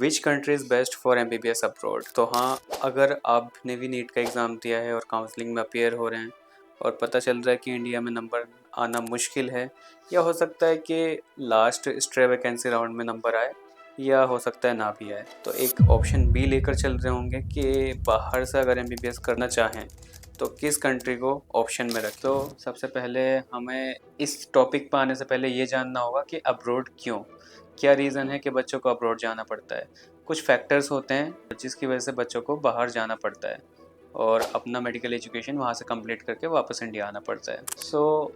Which country is best for MBBS abroad. तो हाँ, अगर आपने भी नीट का एग्ज़ाम दिया है और काउंसलिंग में अपीयर हो रहे हैं और पता चल रहा है कि इंडिया में नंबर आना मुश्किल है, या हो सकता है कि लास्ट स्ट्रे वैकेंसी राउंड में नंबर आए, या हो सकता है ना भी आए, तो एक ऑप्शन बी लेकर चल रहे होंगे कि बाहर से अगर एमबीबीएस करना चाहें तो किस कंट्री को ऑप्शन में रखें। तो सबसे पहले हमें इस टॉपिक पर आने से पहले ये जानना होगा कि अब्रॉड क्यों, क्या रीज़न है कि बच्चों को अब्रॉड जाना पड़ता है। कुछ फैक्टर्स होते हैं जिसकी वजह से बच्चों को बाहर जाना पड़ता है और अपना मेडिकल एजुकेशन वहाँ से कंप्लीट करके वापस इंडिया आना पड़ता है।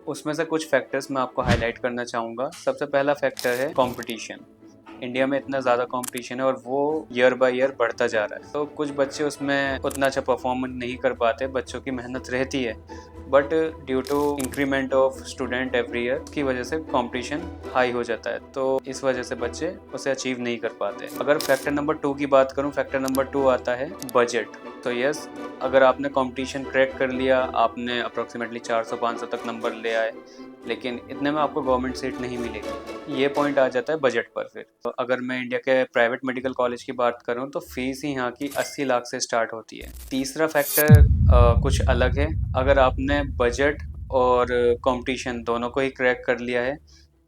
उसमें से कुछ फैक्टर्स मैं आपको हाईलाइट करना चाहूँगा। सबसे पहला फैक्टर है कंपटीशन। इंडिया में इतना ज़्यादा कंपटीशन है और वो ईयर बाय ईयर बढ़ता जा रहा है, तो कुछ बच्चे उसमें उतना अच्छा परफॉर्म नहीं कर पाते। बच्चों की मेहनत रहती है, but due to increment of student every year की वजह से कंपटीशन हाई हो जाता है, तो इस वजह से बच्चे उसे अचीव नहीं कर पाते। अगर फैक्टर नंबर 2 की बात करूं, फैक्टर नंबर 2 आता है बजट। तो यस, अगर आपने कंपटीशन क्रैक कर लिया, आपने अप्रोक्सीमेटली 400-500 तक नंबर ले आए, लेकिन इतने में आपको गवर्नमेंट सीट नहीं मिलेगी, ये पॉइंट आ जाता है बजट पर। फिर तो अगर मैं इंडिया के प्राइवेट मेडिकल कॉलेज की बात करूं तो फीस ही यहाँ की 80 लाख से स्टार्ट होती है। तीसरा फैक्टर कुछ अलग है। अगर आपने बजट और कंपटीशन दोनों को ही क्रैक कर लिया है,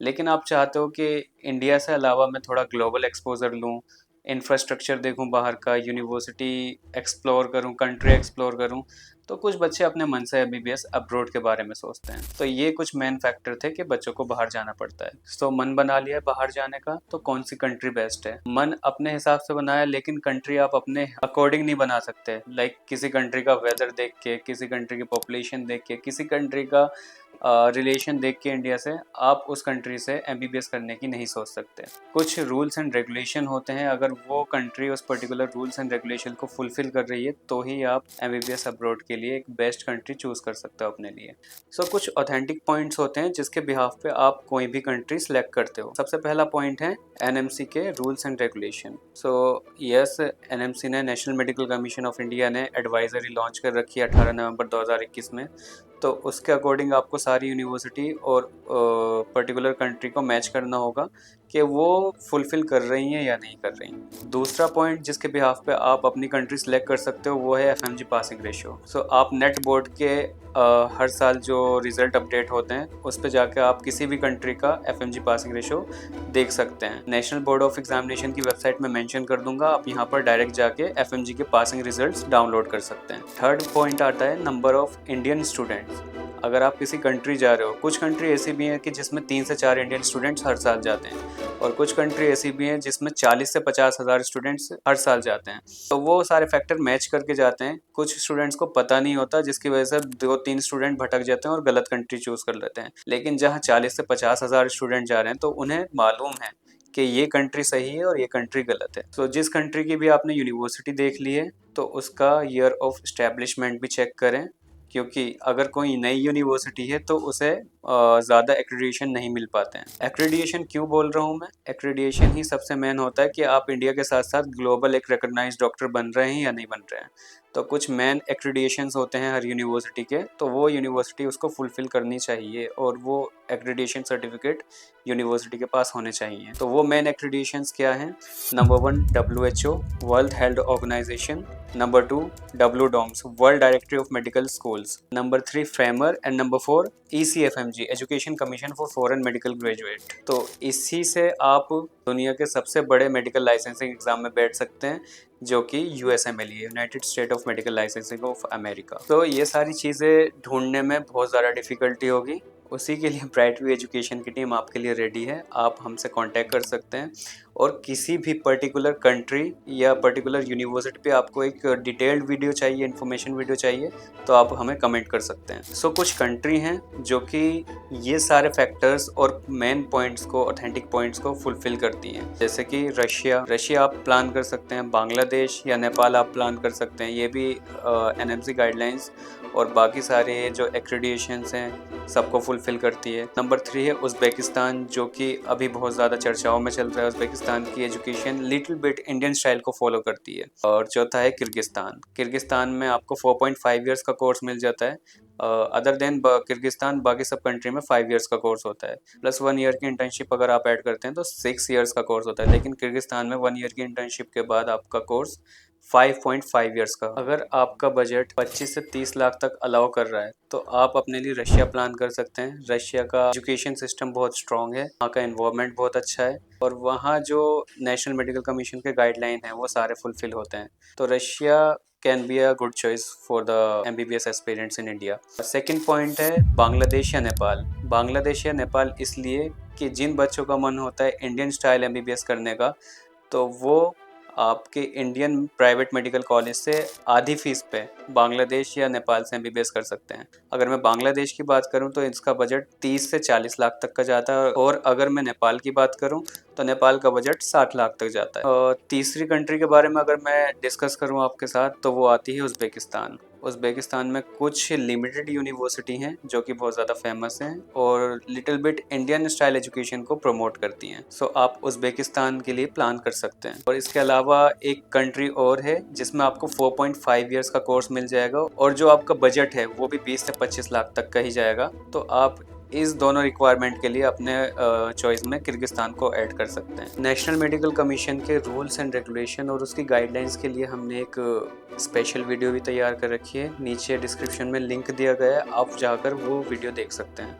लेकिन आप चाहते हो कि इंडिया से अलावा मैं थोड़ा ग्लोबल एक्सपोजर लूँ, इंफ्रास्ट्रक्चर देखूं बाहर का, यूनिवर्सिटी एक्सप्लोर करूं, कंट्री एक्सप्लोर करूं, तो कुछ बच्चे अपने मन से एमबीबीएस अब्रॉड के बारे में सोचते हैं। तो ये कुछ मेन फैक्टर थे कि बच्चों को बाहर जाना पड़ता है। तो मन बना लिया है बाहर जाने का, तो कौन सी कंट्री बेस्ट है? मन अपने हिसाब से बनाया, लेकिन कंट्री आप अपने अकॉर्डिंग नहीं बना सकते। लाइक किसी कंट्री का वेदर देख के, किसी कंट्री की पॉपुलेशन देख के, किसी कंट्री का रिलेशन देख के इंडिया से आप उस कंट्री से एमबीबीएस करने की नहीं सोच सकते। कुछ रूल्स एंड रेगुलेशन होते हैं, अगर वो कंट्री उस पर्टिकुलर रूल्स एंड रेगुलेशन को फुलफिल कर रही है तो ही आप एमबीबीएस अब्रॉड के लिए एक बेस्ट कंट्री चूज कर सकते हो अपने लिए। कुछ ऑथेंटिक पॉइंट्स होते हैं जिसके बिहाफ पे आप कोई भी कंट्री सेलेक्ट करते हो। सबसे पहला पॉइंट है एनएमसी के rules and regulation. Yes, NMC ने, national medical commission of India ने एडवाइजरी लॉन्च कर रखी है 18 नवंबर 2021 में। तो उसके अकॉर्डिंग आपको सारी यूनिवर्सिटी और पर्टिकुलर कंट्री को मैच करना होगा कि वो फुलफिल कर रही हैं या नहीं कर रही। दूसरा पॉइंट जिसके बिहाफ पे आप अपनी कंट्री सेलेक्ट कर सकते हो वो है एफएमजी पासिंग रेशियो। आप नेट बोर्ड के हर साल जो रिजल्ट अपडेट होते हैं उस पे जाके आप किसी भी कंट्री का एफएमजी पासिंग रेशियो देख सकते हैं। नेशनल बोर्ड ऑफ एग्जामिनेशन की वेबसाइट में मेंशन कर दूंगा, आप यहाँ पर डायरेक्ट जाके एफएमजी के पासिंग रिजल्ट्स डाउनलोड कर सकते हैं। थर्ड पॉइंट आता है नंबर ऑफ इंडियन स्टूडेंट्स। अगर आप किसी कंट्री जा रहे हो, कुछ कंट्री ऐसी भी है कि जिसमें 3 से 4 इंडियन स्टूडेंट्स हर साल जाते हैं, और कुछ कंट्री ऐसी भी हैं जिसमें 40 से 50 हज़ार स्टूडेंट्स हर साल जाते हैं। तो वो सारे फैक्टर मैच करके जाते हैं। कुछ स्टूडेंट्स को पता नहीं होता, जिसकी वजह से 2-3 स्टूडेंट भटक जाते हैं और गलत कंट्री चूज कर लेते हैं। लेकिन जहाँ 40 से 50 हज़ार स्टूडेंट जा रहे हैं तो उन्हें मालूम है कि ये कंट्री सही है और ये कंट्री गलत है। जिस कंट्री की भी आपने यूनिवर्सिटी देख ली है तो उसका ईयर ऑफ एस्टेब्लिशमेंट भी चेक करें, क्योंकि अगर कोई नई यूनिवर्सिटी है तो उसे ज़्यादा एक्रेडिएशन नहीं मिल पाते हैं। एक्रेडिएशन क्यों बोल रहा हूँ मैं? एक्रेडिएशन ही सबसे मेन होता है कि आप इंडिया के साथ साथ ग्लोबल एक रिकॉग्नाइज्ड डॉक्टर बन रहे हैं या नहीं बन रहे हैं। तो कुछ मेन एक्रेडिएशंस होते हैं हर यूनिवर्सिटी के, तो वो यूनिवर्सिटी उसको फुलफिल करनी चाहिए और वो एक्रेडिएशन सर्टिफिकेट यूनिवर्सिटी के पास होने चाहिए। तो वो मेन एक्रेडिएशंस क्या हैं? Number 1 WHO, world health organization. Number 2 WDOMS, world directory of medical schools. Number 3 FAMR and number 4 ECFMG, education commission for foreign medical graduate. तो इसी से आप दुनिया के सबसे बड़े मेडिकल लाइसेंसिंग एग्जाम में बैठ सकते हैं, जो कि USMLE है, United state of medical licensing of America. तो ये सारी चीज़ें ढूंढने में बहुत ज़्यादा डिफ़िकल्टी होगी, उसी के लिए ब्राइट व्यू एजुकेशन की टीम आपके लिए रेडी है। आप हमसे कांटेक्ट कर सकते हैं, और किसी भी पर्टिकुलर कंट्री या पर्टिकुलर यूनिवर्सिटी पे आपको एक डिटेल्ड वीडियो चाहिए, इन्फॉर्मेशन वीडियो चाहिए, तो आप हमें कमेंट कर सकते हैं। कुछ कंट्री हैं जो कि ये सारे फैक्टर्स और मेन पॉइंट्स को, ऑथेंटिक पॉइंट्स को फुलफिल करती हैं, जैसे कि रशिया आप प्लान कर सकते हैं, बांग्लादेश या नेपाल आप प्लान कर सकते हैं, ये भी एनएमसी गाइडलाइंस और बाकी सारे जो एक्रेडिएशंस हैं सबको फुलफिल करती है। नंबर 3 है उज़्बेकिस्तान, जो कि अभी बहुत ज़्यादा चर्चाओं में चल रहा है। उज़्बेकिस्तान की education little bit Indian style को फॉलो करती है। और चौथा है किर्गिस्तान। किर्गिस्तान में आपको 4.5 ईयर्स का कोर्स मिल जाता है, अदर देन किर्गिस्तान बाकी सब कंट्री में 5 इयर्स का कोर्स होता है, प्लस 1 ईयर की इंटर्नशिप अगर आप ऐड करते हैं तो 6 इयर्स का कोर्स होता है। लेकिन किर्गिस्तान में 1 ईयर की इंटर्नशिप के बाद आपका कोर्स 5.5 इयर्स का। अगर आपका बजट 25 से 30 लाख तक अलाउ कर रहा है तो आप अपने लिए रशिया प्लान कर सकते हैं। रशिया का एजुकेशन सिस्टम बहुत स्ट्रॉन्ग है, वहाँ का एनवायरनमेंट बहुत अच्छा है और वहाँ जो नेशनल मेडिकल कमीशन के गाइडलाइन हैं वो सारे फुलफिल होते हैं। तो Russia can be a good choice for the MBBS aspirants in India. Second point है बांग्लादेश या नेपाल। बांग्लादेश या नेपाल इसलिए कि जिन बच्चों का मन होता है इंडियन स्टाइल एमबीबीएस करने का, तो वो आपके इंडियन प्राइवेट मेडिकल कॉलेज से आधी फीस पे बांग्लादेश या नेपाल से एमबीबीएस कर सकते हैं। अगर मैं बांग्लादेश की बात करूं तो इसका बजट 30 से 40 लाख तक का जाता है और अगर मैं नेपाल की बात करूं तो नेपाल का बजट 60 लाख तक जाता है। और तीसरी कंट्री के बारे में अगर मैं डिस्कस करूं आपके साथ तो वो आती है उज़्बेकिस्तान। उज़्बेकिस्तान में कुछ लिमिटेड यूनिवर्सिटी हैं जो कि बहुत ज़्यादा फेमस हैं और little bit Indian style education को प्रमोट करती हैं। सो आप उज़्बेकिस्तान के लिए प्लान कर सकते हैं। और इसके अलावा एक कंट्री और है जिसमें आपको 4.5 इयर्स का कोर्स मिल जाएगा और जो आपका बजट है वो भी 20 से 25 लाख तक का ही जाएगा। तो आप इस दोनों रिक्वायरमेंट के लिए अपने चॉइस में किर्गिस्तान को ऐड कर सकते हैं। नेशनल मेडिकल कमीशन के रूल्स एंड रेगुलेशन और उसकी गाइडलाइंस के लिए हमने एक स्पेशल वीडियो भी तैयार कर रखी है। नीचे डिस्क्रिप्शन में लिंक दिया गया है, आप जाकर वो वीडियो देख सकते हैं।